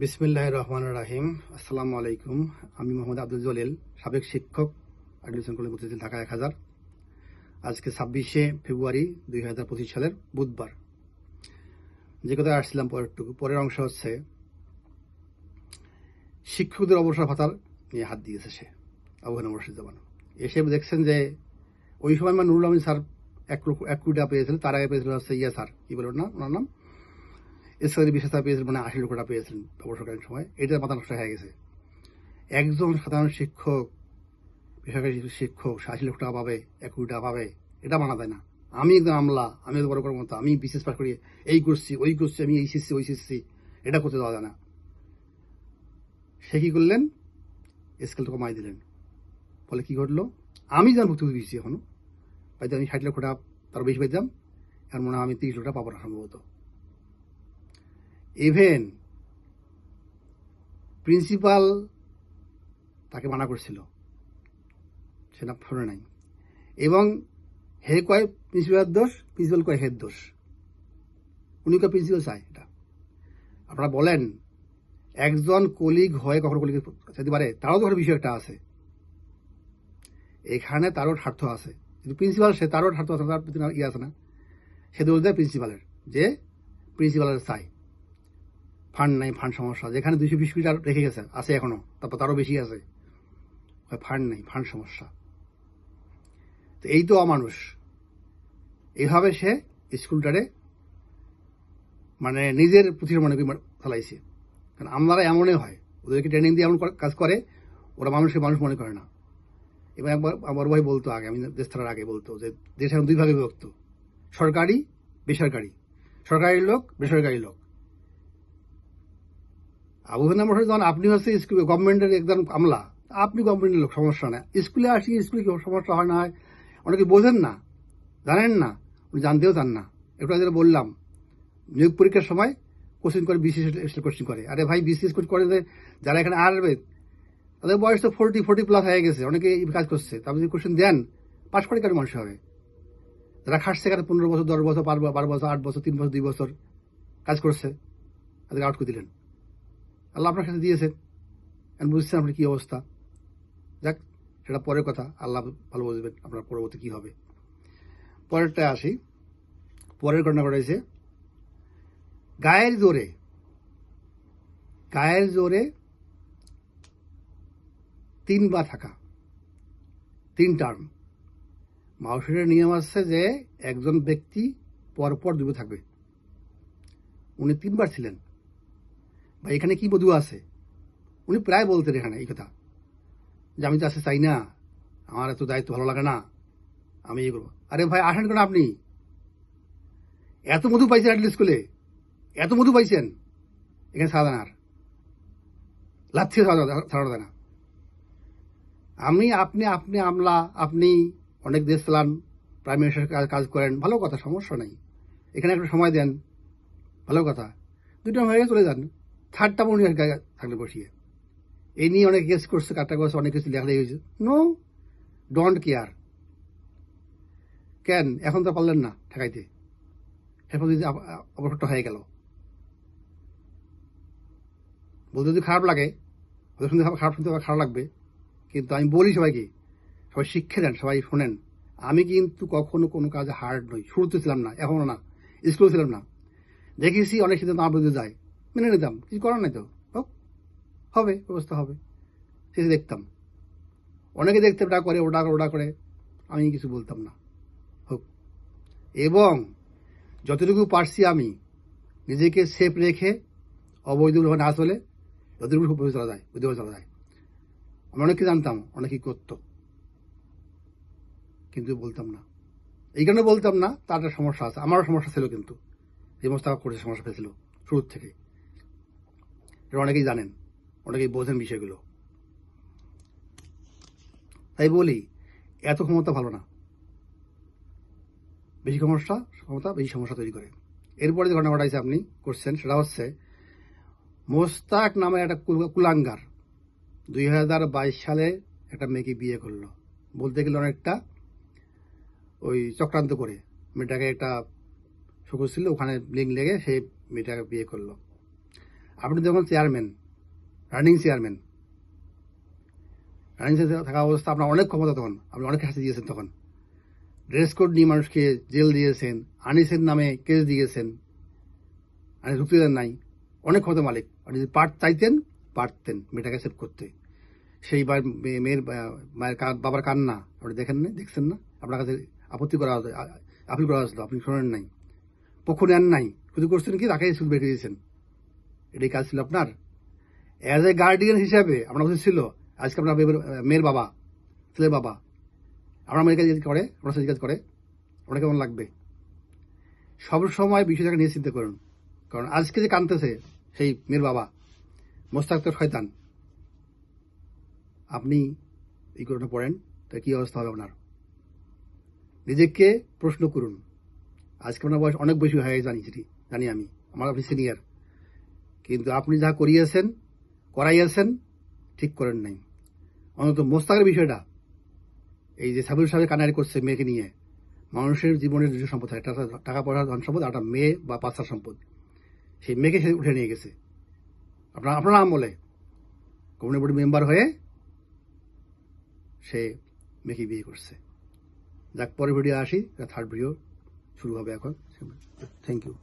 বিসমিল্লাহির রহমানির রহিম। আসসালামু আলাইকুম। আমি মোহাম্মদ আব্দুল জলিল, সাবেক শিক্ষক, অ্যাডমিশন কলেজ মতিঝিল, ঢাকা 1000। আজকে 26শে ফেব্রুয়ারি 2025 সালের বুধবার। যে কথা আসছিলাম পরের অংশ হচ্ছে শিক্ষকদের অবসর ভাতার নিয়ে হাত দিয়েছে সে আবু হানিফ রশিদুজ্জামান। এসে দেখছেন যে ওই সময় নুরুল আমিন স্যার 1 কোটি টাকা পেয়েছিলেন, তার আগে পেয়েছিলেন হচ্ছে স্যার, কি বলেন না ওনার নাম, ইসরায়েলি বিশেষ পেয়েছিলেন, মানে 80 লক্ষ টাকা পেয়েছিলেন অবসরকালীন সময়। এটার মাথা নষ্ট হয়ে গেছে। একজন সাধারণ শিক্ষক, বেসরকারি শিক্ষক 80 লক্ষ টাকা পাবে, 1 কোটি টাকা পাবে, এটা মানা যায় না। আমি একজন আমলা, আমি বড় করার মতো, আমি বিশেষ পাশ করি, এই করছি ওই করছি, আমি এই শিখছি ওই শিখছি, এটা করতে দেওয়া যায় না। সে কি করলেন, স্কেলটা কমাই দিলেন। ফলে কি ঘটলো, আমি যেন ভুক্তভোগী দিয়েছি এখনো, হয়তো আমি 60 লক্ষ টাকা তার বেশি পাইতাম, আর মনে হয় আমি 30 লক্ষ টাকা পাবো না সম্ভবত। ইভেন প্রিন্সিপাল তাকে মানা করছিল, সেটা শোনে নাই। এবং হে কয় প্রিন্সিপালের দোষ, প্রিন্সিপাল কয় হের দোষ। উনি কয় প্রিন্সিপাল চায় এটা। আপনারা বলেন, একজন কলিগ হয়ে কখনো কলিগ চাইতে পারে? তারও তো বিষয় একটা আছে, এখানে তারও স্বার্থ আছে। কিন্তু প্রিন্সিপাল সে, তারও স্বার্থ আছে, তার প্রতি ইয়ে আছে না, সে দোষ দেয় প্রিন্সিপালের, যে প্রিন্সিপালের চাই ফান্ড নাই, ফান্ড সমস্যা। যেখানে 220 কোটি রেখে গেছে, আছে এখনো, তারপর তারও বেশি আছে, ফান্ড নেই, ফান্ড সমস্যা। তো এই তো অমানুষ। এইভাবে সে স্কুলটারে মানে নিজের পুঁথির মনে ফেলাইছে। কারণ আমলারা এমনই হয়, ওদেরকে ট্রেনিং দিয়ে এমন কাজ করে, ওরা মানুষকে মানুষ মনে করে না। এবার একবার আমার ভাই বলতো আগে, আমি দেশ ছাড়ার আগে বলতো যে দেশ এখন 2 ভাগে বিভক্ত, সরকারি বেসরকারি, সরকারি লোক বেসরকারি লোক। আবু হানিফ রশিদ যখন আপনি হচ্ছে স্কুল গভর্নমেন্টের একজন আমলা, আপনি গভর্নমেন্টের লোক, সমস্যা নেই। স্কুলে আসি, স্কুলে কি সমস্যা হয় না হয়, অনেকে বোঝেন না, জানেন না, উনি জানতেও চান না। একটু যেটা বললাম, নিয়োগ পরীক্ষার সময় কোশ্চেন করে, বিসিএস কোশ্চেন করে। আরে ভাই, বিসিএস করে যে যারা এখানে আসবে তাদের বয়স তো 40+ হয়ে গেছে, অনেকে এই কাজ করছে। তারপর যদি কোশ্চেন দেন, পাশ করে কারো মানুষ হবে। যারা খাটছে এখানে 15 বছর, 10 বছর, 12 বছর, 8 বছর, 3 বছর, 2 বছর কাজ করছে, তাদেরকে আউট করে দিলেন। আল্লাহ আপনার কাছে দিয়েছেন, আমি বুঝছেন আপনার কি অবস্থা। যাক, সেটা পরের কথা, আল্লাহ ভালো বুঝবেন আপনার পরবর্তী কি হবে। পরেরটায় আসি। পরের ঘটনা ঘটেছে গায়ের জোরে 3 বার থাকা, 3 টার্ম। মাউসের নিয়ম আছে যে একজন ব্যক্তি পরপর 2 থাকবে। উনি 3 বার ছিলেন। ভাই, এখানে কি বধূ আছে? উনি প্রায় বলতেন এখানে এই কথা, যে আমি তো আসতে চাই না, আমার এত দায়িত্ব ভালো লাগে না, আমি এই করবো। আরে ভাই, আসেন কেন আপনি? এত মধু পাইছেন অ্যাটলিস্ট স্কুলে, এত মধু পাইছেন, এখানে ছাড়া দেন, আর লাচ্ছি ছাড়া দেয় না। আপনি আমলা, আপনি অনেক দেশ চালান, প্রাইম মিনিস্টার কাজ করেন, ভালো কথা, সমস্যা নেই। এখানে একটা সময় দেন, ভালো কথা। 2টা হয়ে চলে যান, 3টা উনি থাকলে বসিয়ে। এই নিয়ে অনেক কেস করছে, কাটা করছে, অনেক কিছু লেখা হয়েছে। No, don't care. কেন এখন তো পারলেন না ঠেকাইতে? এরপর যদি অবসরটা হয়ে গেল, বলতে যদি খারাপ লাগে, ওদের শুনতে খারাপ, শুনতে খারাপ লাগবে, কিন্তু আমি বলি সবাইকে, সবাই শিক্ষা দেন, সবাই শোনেন। আমি কিন্তু কখনো কোনো কাজে হার্ড নই, শুরুতে ছিলাম না, এখনো না, স্কুলে ছিলাম না। দেখেছি অনেক সিদ্ধান্ত আমার বিরুদ্ধে যায়, মেনে নিতাম, কিছু করার নাই তো, হবে, ব্যবস্থা হবে, সেটা দেখতাম। অনেকে দেখতে ওটা করে, ওটা করে, আমি কিছু বলতাম না, হোক। এবং যতটুকু পারছি আমি নিজেকে সেফ রেখে, অবৈধভাবে না চলে, যতটুকু চলা যায়, বুঝতে চলা যায়। আমি অনেকে জানতাম, অনেকেই করতো, কিন্তু বলতাম না। এই কারণে বলতাম না, তার একটা সমস্যা আছে, আমারও সমস্যা ছিল, কিন্তু যে মোস্তাক করেছে সমস্যা পেয়েছিল শুরুর থেকে, এটা অনেকেই জানেন, অনেকেই বোঝেন বিষয়গুলো। তাই বলি, এত ক্ষমতা ভালো না, বেশি ক্ষমতা বেশি সমস্যা তৈরি করে। এরপরে যে ঘটনা ঘটাইছে আপনি করছেন, সেটা হচ্ছে মোস্তাক নামের একটা কুলাঙ্গার 2022 সালে একটা মেয়েকে বিয়ে করলো। বলতে গেলে অনেকটা ওই চক্রান্ত করে, মেয়েটাকে একটা শোক ছিল, ওখানে লিঙ্ক লেগে সেই মেয়েটাকে বিয়ে করলো। আপনি যখন চেয়ারম্যান, রানিং চেয়ারম্যান থাকা অবস্থা আপনার অনেক ক্ষমতা, তখন আপনি অনেক শাস্তি দিয়েছেন, তখন ড্রেস কোড নিয়ে মানুষকে জেল দিয়েছেন, আনিসের নামে কেস দিয়েছেন, আনিস ঢুকতে দেন নাই, অনেক ক্ষমতা মালিক। আপনি যদি চাইতেন পারতেন মেয়েটাকে সেভ করতে। সেইবার মেয়ের মায়ের বাবার কান্না আপনি দেখছেন না? আপনার কাছে আপত্তি করা আপিল করা আসলো, আপনি শোনেন নাই, পক্ষ নেন নাই, শুধু করছেন কি তাকে স্কুল বের দিয়েছেন। এটাই কাজ ছিল আপনার। অ্যাজ এ গার্ডিয়ান হিসাবে আপনার উচিত ছিল আজকে আপনার মেয়ের বাবা, ছেলের বাবা, আপনার মেয়ের কাছে করে, আপনার সাথে কাজ করে, আপনার কেমন লাগবে? সব সময় বিষয়টাকে নিয়ে চিন্তা করুন। কারণ আজকে যে কাঁদতেছে সেই মেয়ের বাবা, মোস্তাক তো শয়তান, আপনি এই ঘটনা পড়েন, তা কি অবস্থা হবে আপনার? নিজেকে প্রশ্ন করুন। আজকে আপনার বয়স অনেক বেশি হয়ে জানি আমি, আমার আপনি সিনিয়র, কিন্তু আপনি যা করাইয়াছেন ঠিক করেন নাই। অন্তত মোস্তাকের বিষয়টা, এই যে সাবির সাহেব কানারি করছে মেয়েকে নিয়ে, মানুষের জীবনের দুটো সম্পদ হয়, একটা টাকা পয়সা ধন সম্পদ, আর একটা মেয়ে বা বাচ্চার সম্পদ। সেই মেয়েকে সে উঠে নিয়ে গেছে আপনার নাম বলে, কমিউনিটি বোর্ড মেম্বার হয়ে সে মেয়েকে বিয়ে করছে। যাক, পরের ভিডিও আসি, থার্ড ভিডিও শুরু হবে এখন। Thank you.